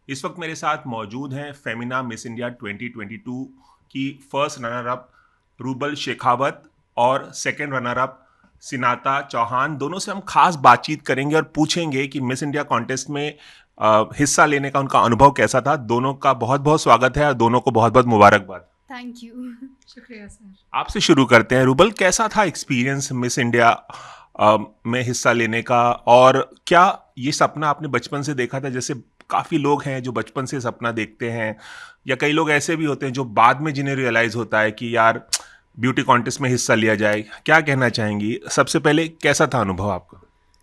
इस वक्त मेरे साथ मौजूद हैं फेमिना मिस इंडिया 2022 की first runner up rouble Shekhawat और सेकंड रनर अप सिनाता चौहान। दोनों से हम खास बातचीत करेंगे और पूछेंगे कि मिस इंडिया कॉन्टेस्ट में हिस्सा लेने का उनका अनुभव कैसा था। दोनों का बहुत बहुत स्वागत है और दोनों को बहुत बहुत मुबारकबाद। Thank you. शुक्रिया सर। आपसे शुरू करते हैं। रूबल, कैसा था एक्सपीरियंस मिस इंडिया में हिस्सा लेने का, और क्या ये सपना आपने बचपन से देखा था? जैसे काफ़ी लोग हैं जो बचपन से सपना देखते हैं, या कई लोग ऐसे भी होते हैं जो बाद में जिन्हें रियलाइज़ होता है कि यार ब्यूटी कॉन्टेस्ट में हिस्सा लिया जाए। क्या कहना चाहेंगी? सबसे पहले कैसा था अनुभव आपका?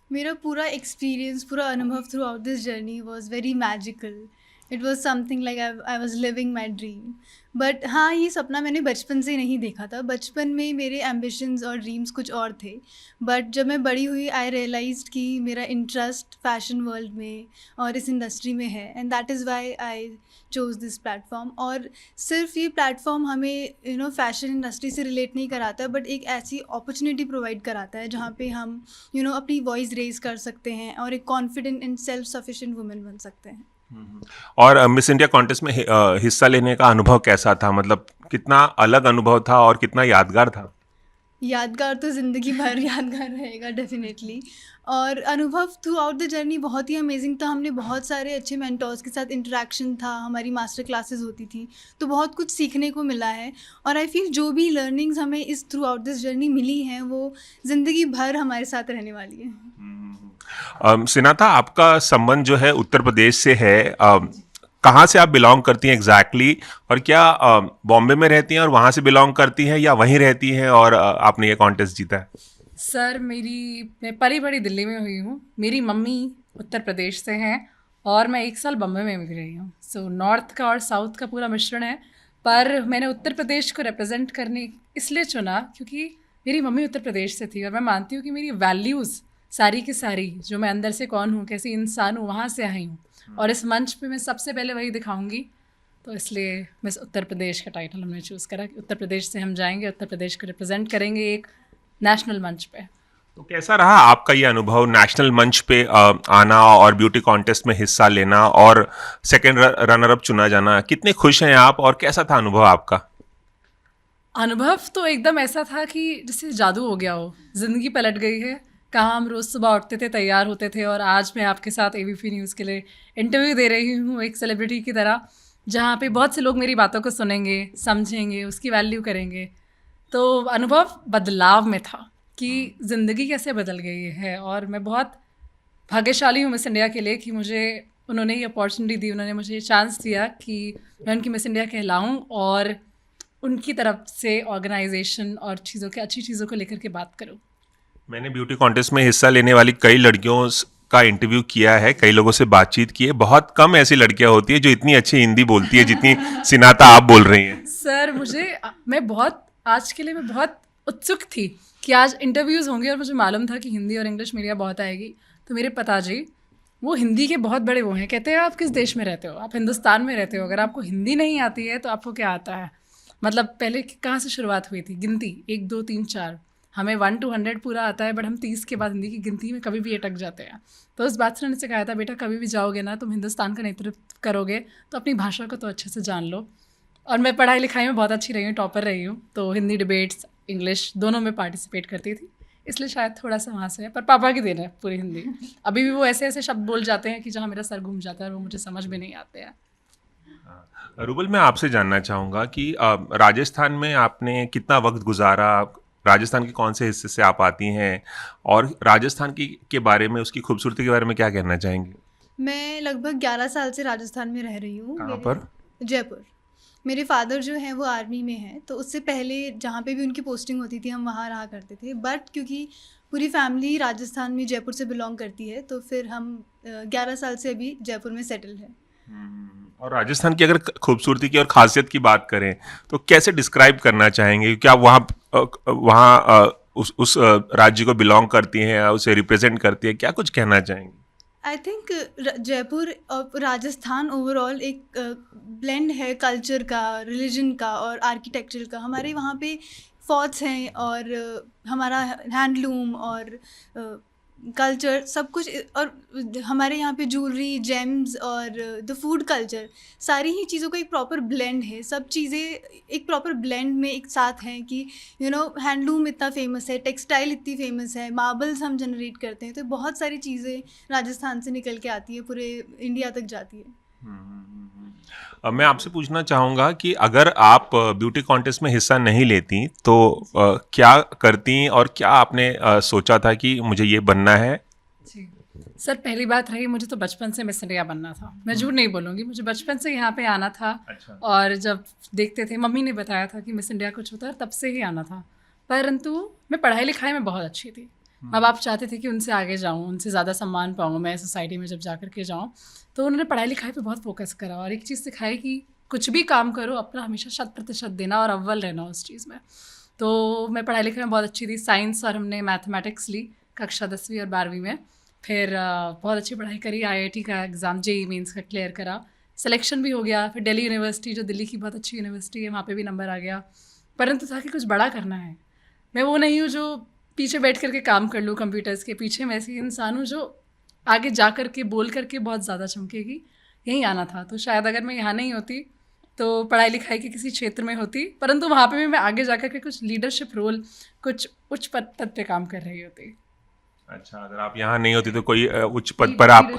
मेरा पूरा एक्सपीरियंस, पूरा अनुभव through out this journey was very magical. It was something like I was living my dream. But हाँ, ये सपना मैंने बचपन से नहीं देखा था। बचपन में मेरे एम्बिशंस और ड्रीम्स कुछ और थे। बट जब मैं बड़ी हुई आई रियलाइज्ड कि मेरा इंटरेस्ट फैशन वर्ल्ड में और इस इंडस्ट्री में है, and that is why I chose this platform. और सिर्फ ये प्लेटफॉर्म हमें फैशन इंडस्ट्री से रिलेट नहीं कराता, बट एक ऐसी अपॉर्चुनिटी प्रोवाइड कराता है जहाँ पे हम अपनी वॉइस रेज कर सकते हैं और एक confident and self sufficient women बन सकते हैं। और मिस इंडिया कॉन्टेस्ट में हिस्सा लेने का अनुभव कैसा था? मतलब कितना अलग अनुभव था और कितना यादगार था? यादगार तो ज़िंदगी भर यादगार रहेगा डेफिनेटली। और अनुभव थ्रू आउट द जर्नी बहुत ही अमेजिंग था। हमने बहुत सारे अच्छे मेंटोर्स के साथ इंटरेक्शन था, हमारी मास्टर क्लासेस होती थी, तो बहुत कुछ सीखने को मिला है। और आई फील जो भी लर्निंग्स हमें इस थ्रू आउट दिस जर्नी मिली हैं वो ज़िंदगी भर हमारे साथ रहने वाली है। सिनाता, आपका संबंध जो है उत्तर प्रदेश से है। कहाँ से आप बिलोंग करती हैं एग्जैक्टली, और क्या बॉम्बे में रहती हैं और वहाँ से बिलोंग करती हैं, या वहीं रहती हैं और आपने ये कॉन्टेस्ट जीता है? सर मैं पली बड़ी दिल्ली में हुई हूँ। मेरी मम्मी उत्तर प्रदेश से हैं और मैं 1 साल बम्बई में भी रही हूँ। सो नॉर्थ का और साउथ का पूरा मिश्रण है। पर मैंने उत्तर प्रदेश को रिप्रेजेंट करने इसलिए चुना क्योंकि मेरी मम्मी उत्तर प्रदेश से थी और मैं मानती हूँ कि मेरी वैल्यूज़ सारी की सारी, जो मैं अंदर से कौन हूँ, कैसी इंसान हूँ, वहाँ से आई हूँ। और इस मंच पे मैं सबसे पहले वही दिखाऊंगी। तो इसलिए मिस उत्तर प्रदेश का टाइटल हमने चूज़ करा कि उत्तर प्रदेश से हम जाएंगे, उत्तर प्रदेश को रिप्रेजेंट करेंगे एक नेशनल मंच पे। तो कैसा रहा आपका ये अनुभव, नेशनल मंच पे आना और ब्यूटी कॉन्टेस्ट में हिस्सा लेना और सेकंड रनर अप चुना जाना? कितने खुश हैं आप और कैसा था अनुभव आपका? अनुभव तो एकदम ऐसा था कि जैसे जादू हो गया हो, ज़िंदगी पलट गई है। कहाँ हम रोज़ सुबह उठते थे, तैयार होते थे, और आज मैं आपके साथ एबीपी न्यूज़ के लिए इंटरव्यू दे रही हूँ एक सेलिब्रिटी की तरह, जहाँ पे बहुत से लोग मेरी बातों को सुनेंगे, समझेंगे, उसकी वैल्यू करेंगे। तो अनुभव बदलाव में था कि ज़िंदगी कैसे बदल गई है। और मैं बहुत भाग्यशाली हूँ मिस इंडिया के लिए कि मुझे उन्होंने ये अपॉर्चुनिटी दी, उन्होंने मुझे ये चांस दिया कि मैं उनकी मिस इंडिया कहलाऊँ और उनकी तरफ से ऑर्गेनाइजेशन और चीज़ों के अच्छी चीज़ों को लेकर के बात करूँ। मैंने ब्यूटी कॉन्टेस्ट में हिस्सा लेने वाली कई लड़कियों का इंटरव्यू किया है, कई लोगों से बातचीत की है। बहुत कम ऐसी लड़कियां होती है जो इतनी अच्छी हिंदी बोलती है जितनी सिनाता आप बोल रही हैं। सर मैं बहुत आज के लिए मैं बहुत उत्सुक थी कि आज इंटरव्यूज़ होंगे, और मुझे मालूम था कि हिंदी और इंग्लिश मेरी बहुत आएगी। तो मेरे पिताजी वो हिंदी के बहुत बड़े वो हैं, कहते हैं आप किस देश में रहते हो, आप हिंदुस्तान में रहते हो, अगर आपको हिंदी नहीं आती है तो आपको क्या आता है। मतलब पहले कहाँ से शुरुआत हुई थी गिनती, 1 2 3 4, हमें 1 to 100 पूरा आता है, बट हम 30 के बाद हिंदी की गिनती में कभी भी अटक जाते हैं। तो उस बात से उन्होंने सिखाया था, बेटा कभी भी जाओगे ना, तुम हिंदुस्तान का नेतृत्व करोगे तो अपनी भाषा को तो अच्छे से जान लो। और मैं पढ़ाई लिखाई में बहुत अच्छी रही हूँ, टॉपर रही हूँ, तो हिंदी डिबेट्स इंग्लिश दोनों में पार्टिसिपेट करती थी, इसलिए शायद थोड़ा सा वहाँ से है। पर पापा की देन है पूरी हिंदी। अभी भी वो ऐसे ऐसे शब्द बोल जाते हैं कि जहाँ मेरा सर घूम जाता है और वो मुझे समझ में नहीं आते हैं। रूबल, मैं आपसे जानना चाहूँगा कि राजस्थान में आपने कितना वक्त गुजारा? राजस्थान के कौन से हिस्से से आप आती हैं, और राजस्थान की के बारे में, उसकी खूबसूरती के बारे में क्या कहना चाहेंगे? मैं लगभग 11 साल से राजस्थान में रह रही हूँ। कहाँ पर? जयपुर। मेरे फादर जो हैं वो आर्मी में हैं, तो उससे पहले जहाँ पे भी उनकी पोस्टिंग होती थी हम वहाँ रहा करते थे। बट क्योंकि पूरी फैमिली राजस्थान में जयपुर से बिलोंग करती है, तो फिर हम 11 साल से अभी जयपुर में सेटल है। और राजस्थान की अगर खूबसूरती की और खासियत की बात करें तो कैसे डिस्क्राइब करना चाहेंगे? क्या वहाँ उस राज्य को बिलोंग करती हैं, उसे रिप्रेजेंट करती है? क्या कुछ कहना चाहेंगे? आई थिंक जयपुर और राजस्थान ओवरऑल एक ब्लेंड है कल्चर का, रिलीजन का और आर्किटेक्चर का। हमारे वहाँ पे फोर्ट्स हैं और हमारा हैंडलूम और कल्चर सब कुछ और हमारे यहाँ पे ज्वेलरी, जेम्स और द फूड कल्चर, सारी ही चीज़ों का एक प्रॉपर ब्लेंड है। सब चीज़ें एक प्रॉपर ब्लेंड में एक साथ हैं कि हैंडलूम इतना फेमस है, टेक्सटाइल इतनी फेमस है, मार्बल्स हम जनरेट करते हैं, तो बहुत सारी चीज़ें राजस्थान से निकल के आती है, पूरे इंडिया तक जाती है। मैं आपसे पूछना चाहूँगा कि अगर आप ब्यूटी कॉन्टेस्ट में हिस्सा नहीं लेती तो क्या करती और क्या आपने सोचा था कि मुझे ये बनना है? जी सर, पहली बात रही, मुझे तो बचपन से मिस इंडिया बनना था। मैं झूठ नहीं बोलूँगी, मुझे बचपन से यहाँ पे आना था। अच्छा। और जब देखते थे, मम्मी ने बताया था कि मिस इंडिया कुछ होता है, तब से ही आना था। परंतु मैं पढ़ाई लिखाई में बहुत अच्छी थी। माँ बाप चाहते थे कि उनसे आगे जाऊँ, उनसे ज़्यादा सम्मान पाऊँ मैं सोसाइटी में जब जा कर के जाऊँ। तो उन्होंने पढ़ाई लिखाई पे बहुत फोकस करा और एक चीज़ सिखाई कि कुछ भी काम करो अपना हमेशा 100% देना और अव्वल रहना उस चीज़ में। तो मैं पढ़ाई लिखाई में बहुत अच्छी थी। साइंस और हमने मैथमेटिक्स ली कक्षा 10वीं और 12वीं में। फिर बहुत अच्छी पढ़ाई करी, IIT का एग्ज़ाम, JEE मेंस का क्लियर करा, सिलेक्शन भी हो गया। फिर दिल्ली यूनिवर्सिटी, जो दिल्ली की बहुत अच्छी यूनिवर्सिटी है, वहाँ पे भी नंबर आ गया। परंतु था कि कुछ बड़ा करना है। मैं वो नहीं हूँ जो पीछे बैठ करके काम कर लूँ कंप्यूटर्स के पीछे। मैं ऐसी इंसान हूँ जो आगे जा कर के बोल करके बहुत ज़्यादा चमकेगी। यहीं आना था। तो शायद अगर मैं यहाँ नहीं होती तो पढ़ाई लिखाई के किसी क्षेत्र में होती, परंतु वहाँ पे भी मैं आगे जा कर के कुछ लीडरशिप रोल, कुछ उच्च पद पे काम कर रही होती। अच्छा, अगर आप यहाँ नहीं होती तो कोई उच्च पद पर आप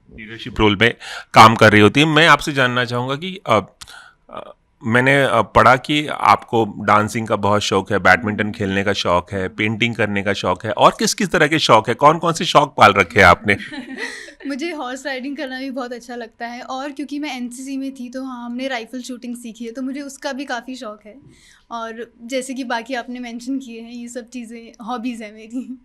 लीडरशिप रोल में काम कर रही होती। मैं आपसे जानना चाहूँगा कि मैंने पढ़ा कि आपको डांसिंग का बहुत शौक है, बैडमिंटन खेलने का शौक है, पेंटिंग करने का शौक है, और किस किस तरह के शौक है, कौन कौन से शौक पाल रखे हैं आपने? मुझे हॉर्स राइडिंग करना भी बहुत अच्छा लगता है, और क्योंकि मैं NCC में थी तो हाँ, हमने राइफल शूटिंग सीखी है, तो मुझे उसका भी काफ़ी शौक है। और जैसे कि बाकी आपने मेंशन किए हैं, ये सब चीज़ें हॉबीज़ है मेरी।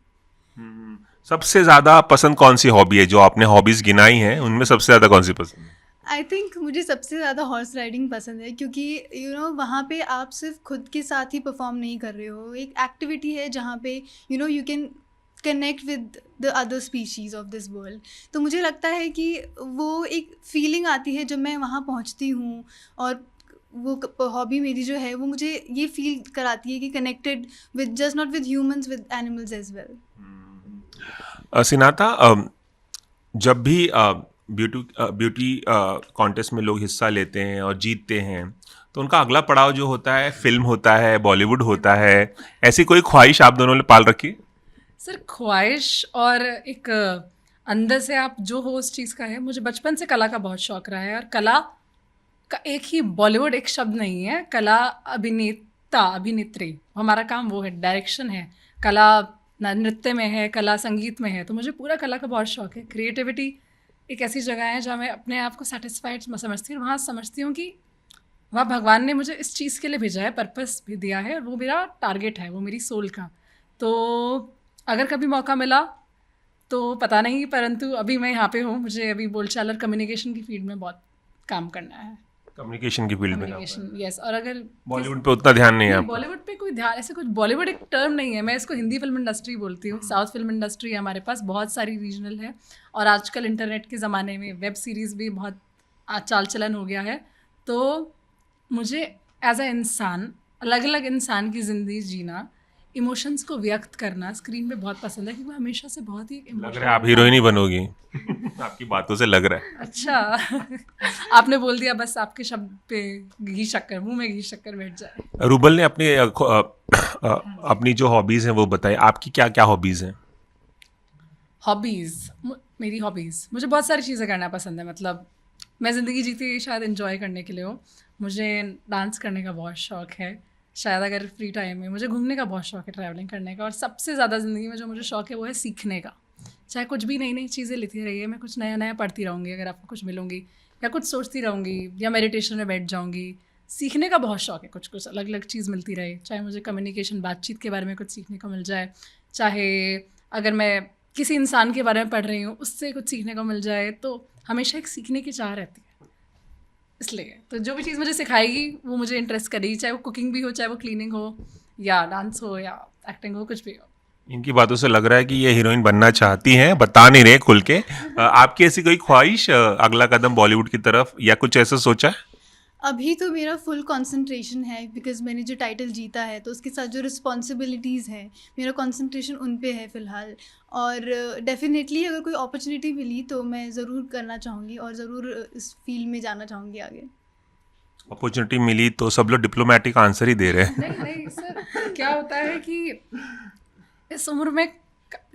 सबसे ज़्यादा पसंद कौन सी हॉबी है? जो आपने हॉबीज़ गिनाई हैं उनमें सबसे ज़्यादा कौन सी पसंद है? आई थिंक मुझे सबसे ज़्यादा हॉर्स राइडिंग पसंद है, क्योंकि वहाँ पे आप सिर्फ खुद के साथ ही परफॉर्म नहीं कर रहे हो। एक एक्टिविटी है जहाँ पे you can connect with the other species of this world. तो मुझे लगता है कि वो एक फीलिंग आती है जब मैं वहाँ पहुँचती हूँ, और वो हॉबी मेरी जो है वो मुझे ये फील कराती है कि connected with just not with humans, with animals as well. सिनाता, जब भी ब्यूटी कॉन्टेस्ट में लोग हिस्सा लेते हैं और जीतते हैं तो उनका अगला पड़ाव जो होता है फिल्म होता है, बॉलीवुड होता है। ऐसी कोई ख्वाहिश आप दोनों ने पाल रखी? सर, ख्वाहिश और एक अंदर से आप जो हो उस चीज़ का है। मुझे बचपन से कला का बहुत शौक रहा है, और कला का एक ही बॉलीवुड एक शब्द नहीं है। कला अभिनेता, अभिनेत्री, हमारा काम वो है, डायरेक्शन है। कला नृत्य में है, कला संगीत में है। तो मुझे पूरा कला का बहुत शौक है। क्रिएटिविटी एक ऐसी जगह है जहाँ मैं अपने आप को सेटिस्फाइड समझती हूँ। वहाँ समझती हूँ कि वहाँ भगवान ने मुझे इस चीज़ के लिए भेजा है, पर्पस भी दिया है, और वो मेरा टारगेट है, वो मेरी सोल का। तो अगर कभी मौका मिला तो पता नहीं, परंतु अभी मैं यहाँ पे हूँ। मुझे अभी बोलचाल और कम्युनिकेशन की फील्ड में बहुत काम करना है। कम्युनिकेशन की फील्ड में? Communication, yes. और अगर बॉलीवुड पे उतना ध्यान नहीं है आपका? बॉलीवुड पे कोई ध्यान, ऐसे कुछ बॉलीवुड एक टर्म नहीं है। मैं इसको हिंदी फिल्म इंडस्ट्री बोलती हूँ। साउथ फिल्म इंडस्ट्री है हमारे पास, बहुत सारी रीजनल है, और आजकल इंटरनेट के ज़माने में वेब सीरीज़ भी बहुत चाल चलन हो गया है। तो मुझे एज अ इंसान, अलग अलग इंसान की ज़िंदगी जीना, इमोशंस को व्यक्त करना स्क्रीन पे बहुत पसंद है, क्योंकि हमेशा से बहुत ही लग रहा है आप हीरोइन ही बनोगी। आपकी बातों से लग रहा है। अच्छा आपने बोल दिया, बस आपके शब्द पे घी शक्कर, मुंह में घी शक्कर बैठ जाए। रूबल ने अपनी जो हॉबीज़ हैं वो बताई। आपकी क्या क्या हॉबीज़ हैं? हॉबीज़, मेरी हॉबीज़, मुझे बहुत सारी चीज़ें करना पसंद है। मतलब मैं ज़िंदगी जीती शायद एंजॉय करने के लिए हो। मुझे डांस करने का बहुत शौक है। शायद अगर फ्री टाइम में मुझे घूमने का बहुत शौक है, ट्रैवलिंग करने का। और सबसे ज़्यादा ज़िंदगी में जो मुझे शौक है वो है सीखने का। चाहे कुछ भी नई नई चीज़ें लेती रहिए, मैं कुछ नया नया पढ़ती रहूँगी अगर आपको कुछ मिलूँगी, या कुछ सोचती रहूँगी, या मेडिटेशन में बैठ जाऊँगी। सीखने का बहुत शौक है, कुछ कुछ अलग अलग चीज़ मिलती रहे। चाहे मुझे कम्युनिकेशन, बातचीत के बारे में कुछ सीखने को मिल जाए, चाहे अगर मैं किसी इंसान के बारे में पढ़ रही हूँ उससे कुछ सीखने को मिल जाए, तो हमेशा एक सीखने की चाह रहती है। इसलिए तो जो भी चीज़ मुझे सिखाएगी वो मुझे इंटरेस्ट करेगी, चाहे वो कुकिंग भी हो, चाहे वो क्लीनिंग हो, या डांस हो, या एक्टिंग हो, कुछ भी हो। इनकी बातों से लग रहा है कि ये हीरोइन बनना चाहती हैं, बता नहीं रहे खुल के। आपकी ऐसी कोई ख्वाहिश, अगला कदम बॉलीवुड की तरफ, या कुछ ऐसा सोचा है? अभी तो मेरा फुल कंसंट्रेशन है बिकॉज मैंने जो टाइटल जीता है तो उसके साथ जो रिस्पॉन्सिबिलिटीज़ हैं मेरा कंसंट्रेशन उन पे है फ़िलहाल। और डेफिनेटली अगर कोई अपॉर्चुनिटी मिली तो मैं ज़रूर करना चाहूँगी और ज़रूर इस फील्ड में जाना चाहूँगी आगे। अपॉर्चुनिटी मिली तो सब लोग डिप्लोमेटिक आंसर ही दे रहे हैं। नहीं नहीं सर, क्या होता है कि इस उम्र में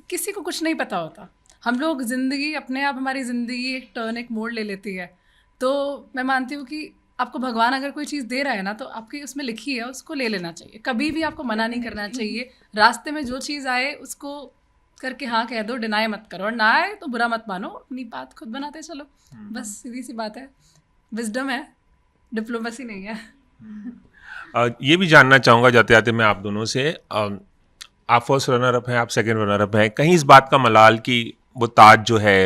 किसी को कुछ नहीं पता होता। हम लोग ज़िंदगी अपने आप, हमारी ज़िंदगी एक टर्न, एक मोड़ ले लेती है। तो मैं मानती हूँ कि आपको भगवान अगर कोई चीज़ दे रहा है ना तो आपकी उसमें लिखी है, उसको ले लेना चाहिए। कभी भी आपको मना नहीं करना चाहिए। रास्ते में जो चीज़ आए उसको करके हाँ कह दो, डिनाई मत करो, और ना आए तो बुरा मत मानो, अपनी बात खुद बनाते चलो। बस सीधी सी बात है, विजडम है, डिप्लोमेसी नहीं है। ये भी जानना चाहूँगा जाते जाते मैं आप दोनों से, आप फर्स्ट रनर अप हैं, आप सेकंड रनर अप हैं, कहीं इस बात का मलाल कि वो ताज जो है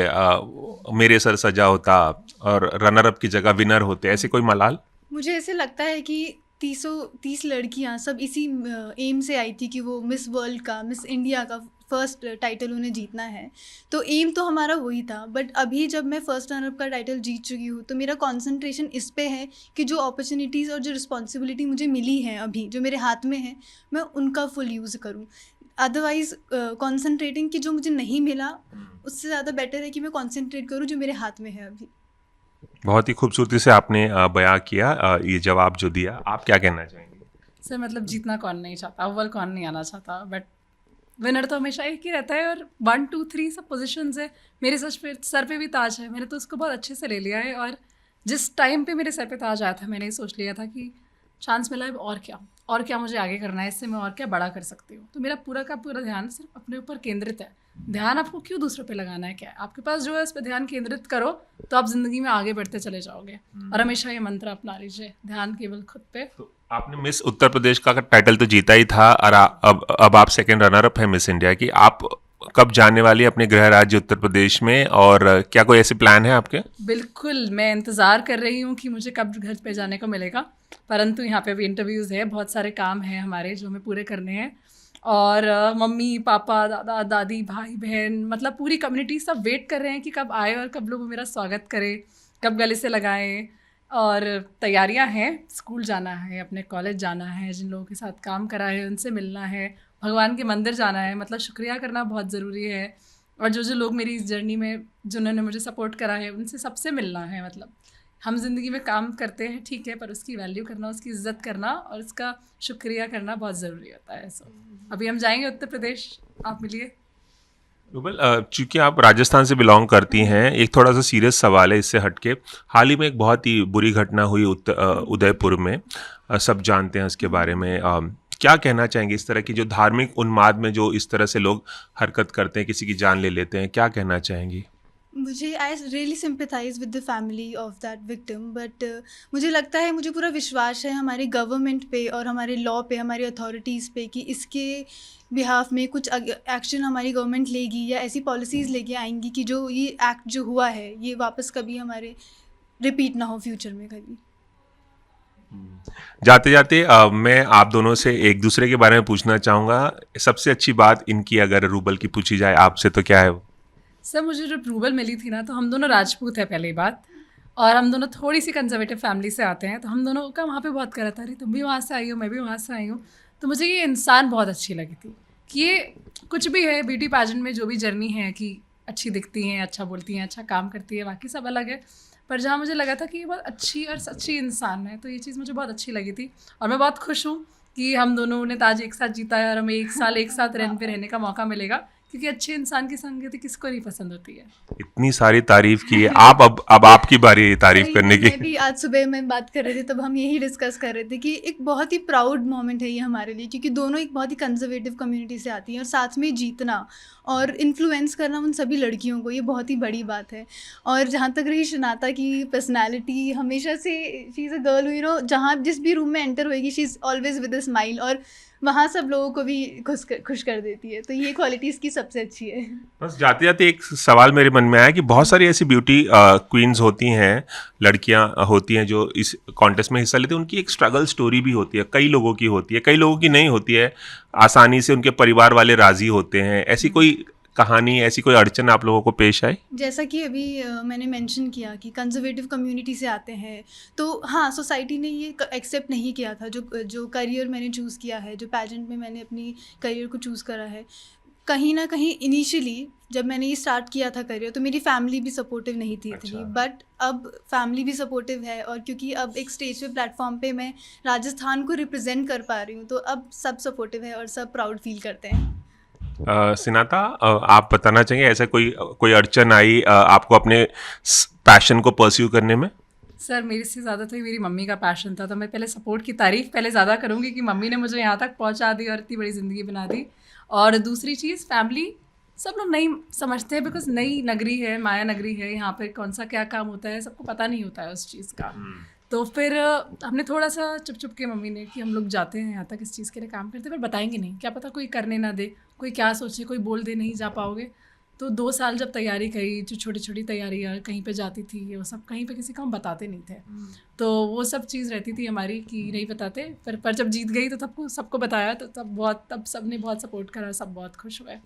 मेरे सर सजा होता और रनर अप की जगह विनर होते, ऐसे कोई मलाल? मुझे ऐसे लगता है कि 30 लड़कियां सब इसी एम से आई थी कि वो मिस वर्ल्ड का, मिस इंडिया का फर्स्ट टाइटल उन्हें जीतना है। तो एम तो हमारा वही था। बट अभी जब मैं फर्स्ट रनर अप का टाइटल जीत चुकी हूँ तो मेरा कंसंट्रेशन इस पे है कि जो अपॉर्चुनिटीज़ और जो रिस्पॉन्सिबिलिटी मुझे मिली है अभी जो मेरे हाथ में है मैं उनका फुल यूज़ करूँ। अदरवाइज़ कंसंट्रेटिंग कि जो मुझे नहीं मिला उससे ज़्यादा बेटर है कि मैं कंसंट्रेट करूँ जो मेरे हाथ में है अभी। बहुत ही खूबसूरती से आपने बयां किया ये जवाब जो दिया। आप क्या कहना चाहेंगे? सर मतलब जीतना कौन नहीं चाहता, अव्वल कौन नहीं आना चाहता, बट विनर तो हमेशा एक ही रहता है। और 1 2 3 सब पोजीशंस है। मेरे सर पे भी ताज है, मैंने तो उसको बहुत अच्छे से ले लिया है। और जिस टाइम पे मेरे सर पे ताज आया था मैंने ये सोच लिया था कि चांस मिला है, और क्या मुझे आगे करना है, इससे मैं और क्या बड़ा कर सकती हूँ। तो मेरा पूरा का पूरा ध्यान सिर्फ अपने ऊपर केंद्रित है। ध्यान आपको क्यों दूसरों पे लगाना है, क्या है आपके पास जो है उस पर ध्यान केंद्रित करो तो आप जिंदगी में आगे बढ़ते चले जाओगे। और हमेशा ये मंत्र अपना लीजिए, ध्यान केवल खुद पे। तो आपने मिस उत्तर प्रदेश का टाइटल तो जीता ही था और अब आप सेकंड रनर अप है मिस इंडिया की। आप कब जाने वाली है अपने गृह राज्य उत्तर प्रदेश में, और क्या कोई ऐसे प्लान है आपके? बिल्कुल, मैं इंतज़ार कर रही हूँ कि मुझे कब घर पे जाने को मिलेगा। परंतु यहाँ पे भी इंटरव्यूज़ है, बहुत सारे काम हैं हमारे जो हमें पूरे करने हैं। और मम्मी पापा, दादा दादी, भाई बहन, मतलब पूरी कम्युनिटी सब वेट कर रहे हैं कि कब आए और कब लोग मेरा स्वागत करें, कब गले से लगाएं। और तैयारियां हैं, स्कूल जाना है, अपने कॉलेज जाना है, जिन लोगों के साथ काम करा है उनसे मिलना है, भगवान के मंदिर जाना है, मतलब शुक्रिया करना बहुत ज़रूरी है। और जो लोग मेरी इस जर्नी में जिन्होंने मुझे सपोर्ट करा है उनसे सबसे मिलना है। मतलब हम ज़िंदगी में काम करते हैं ठीक है, पर उसकी वैल्यू करना, उसकी इज़्ज़त करना और उसका शुक्रिया करना बहुत ज़रूरी होता है। सो अभी हम जाएंगे उत्तर प्रदेश, आप मिलिए। रुबल, चूंकि आप राजस्थान से बिलोंग करती हैं, एक थोड़ा सा सीरियस सवाल है इससे हटके। हाल ही में एक बहुत ही बुरी घटना हुई उदयपुर में, सब जानते हैं उसके बारे में। क्या कहना चाहेंगे इस तरह की जो धार्मिक उन्माद में जो इस तरह से लोग हरकत करते हैं, किसी की जान ले लेते हैं, क्या कहना चाहेंगी? मुझे I really sympathise with the family of that victim. But मुझे लगता है, मुझे पूरा विश्वास है हमारे गवर्नमेंट पे और हमारे लॉ पे, हमारी अथॉरिटीज़ पे कि इसके बिहाफ में कुछ एक्शन हमारी गवर्नमेंट लेगी या ऐसी पॉलिसीज़ लेके आएंगी कि जो ये एक्ट जो हुआ है ये वापस कभी हमारे रिपीट ना हो फ्यूचर में कभी। जाते जाते मैं आप दोनों से एक दूसरे के बारे में पूछना चाहूँगा। सबसे अच्छी बात इनकी अगर रूबल की पूछी जाए आपसे तो क्या है वो? सर मुझे जब रूबल मिली थी ना तो हम दोनों राजपूत है पहली बात, और हम दोनों थोड़ी सी कंजर्वेटिव फैमिली से आते हैं। तो हम दोनों का वहाँ पे बहुत करा था, अरे तुम भी वहाँ से आई हो, मैं भी वहाँ से आई हूँ। तो मुझे ये इंसान बहुत अच्छी लगी थी कि ये कुछ भी है ब्यूटी पैजेंट में जो भी जर्नी है कि अच्छी दिखती हैं, अच्छा बोलती हैं, अच्छा काम करती है, बाकी सब अलग है। पर जहाँ मुझे लगा था कि ये बहुत अच्छी और सच्ची इंसान है, तो ये चीज़ मुझे बहुत अच्छी लगी थी। और मैं बहुत खुश हूँ कि हम दोनों ने ताज एक साथ जीता है और हमें एक साल एक साथ रहने का मौका मिलेगा, क्योंकि अच्छे इंसान की संगति किसको नहीं पसंद होती है। इतनी सारी तारीफ की है, आप अब आपकी बारी है तारीफ करने की। मैं भी आज सुबह में बात कर रहे थे तब हम यही डिस्कस कर रहे थे कि एक बहुत ही प्राउड मोमेंट है ये हमारे लिए, क्योंकि दोनों एक बहुत ही कंजर्वेटिव कम्युनिटी से आती हैं और साथ में जीतना और इन्फ्लुएंस करना उन सभी लड़कियों को, ये बहुत ही बड़ी बात है। और जहाँ तक रही शनाता की पर्सनैलिटी, हमेशा से she is a girl, you know, जहाँ जिस भी रूम में एंटर होएगी she is always with a smile, और वहाँ सब लोगों को भी खुश कर देती है। तो ये क्वालिटी इसकी सबसे अच्छी है। बस जाते जाते एक सवाल मेरे मन में आया कि बहुत सारी ऐसी ब्यूटी क्वींस होती हैं, लड़कियां होती हैं जो इस कॉन्टेस्ट में हिस्सा लेती हैं, उनकी एक स्ट्रगल स्टोरी भी होती है, कई लोगों की होती है, कई लोगों की नहीं होती है, आसानी से उनके परिवार वाले राज़ी होते हैं। ऐसी कोई कहानी, ऐसी कोई अड़चन आप लोगों को पेश आई? जैसा कि अभी मैंने मेंशन किया कि कंजर्वेटिव कम्युनिटी से आते हैं, तो हाँ, सोसाइटी ने ये एक्सेप्ट नहीं किया था। जो करियर मैंने चूज़ किया है, जो पैजेंट में मैंने अपनी करियर को चूज़ करा है, कहीं ना कहीं इनिशियली जब मैंने ये स्टार्ट किया था करियर, तो मेरी फैमिली भी सपोर्टिव नहीं थी इतनी। बट अब फैमिली भी सपोर्टिव है, और क्योंकि अब एक स्टेज पे प्लेटफॉर्म पे मैं राजस्थान को रिप्रेजेंट कर पा रही हूँ, तो अब सब सपोर्टिव है और सब प्राउड फील करते हैं। सिनाता, आप बताना चाहिए ऐसा कोई अड़चन आई आपको अपने पैशन को परस्यू करने में? सर, मेरे से ज़्यादा तो ये मेरी मम्मी का पैशन था, तो मैं पहले सपोर्ट की तारीफ़ पहले ज़्यादा करूँगी कि मम्मी ने मुझे यहाँ तक पहुँचा दी और इतनी बड़ी ज़िंदगी बना दी। और दूसरी चीज़, फैमिली सब लोग नहीं समझते हैं, बिकॉज नई नगरी है, माया नगरी है, यहाँ पे कौन सा क्या काम होता है सबको पता नहीं होता है उस चीज़ का। तो फिर हमने थोड़ा सा चुप के मम्मी ने कि हम लोग जाते हैं यहाँ तक इस चीज़ के लिए काम करते हैं, पर बताएंगे नहीं, क्या पता कोई करने ना दे, कोई क्या सोचे, कोई बोल दे नहीं जा पाओगे। तो 2 साल जब तैयारी करी, जो छोटी छोटी तैयारियाँ कहीं पे जाती थी, वो सब कहीं पे किसी को हम बताते नहीं थे। तो वो सब चीज़ रहती थी हमारी कि नहीं बताते। पर जब जीत गई तो सबको बताया, तो तब सब ने बहुत सपोर्ट करा, सब बहुत खुश हुए।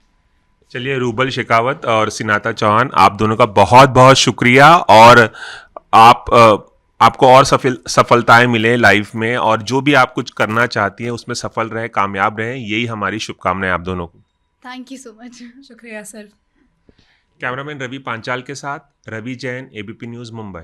चलिए, रूबल शेखावत और सिनाता चौहान, आप दोनों का बहुत बहुत शुक्रिया, और आपको और सफलताएं मिले लाइफ में, और जो भी आप कुछ करना चाहती हैं उसमें सफल रहे, कामयाब रहे, यही हमारी शुभकामनाएं आप दोनों को। Thank you so much. शुक्रिया सर। कैमरामैन रवि पांचाल के साथ रवि जैन, एबीपी न्यूज़, मुंबई।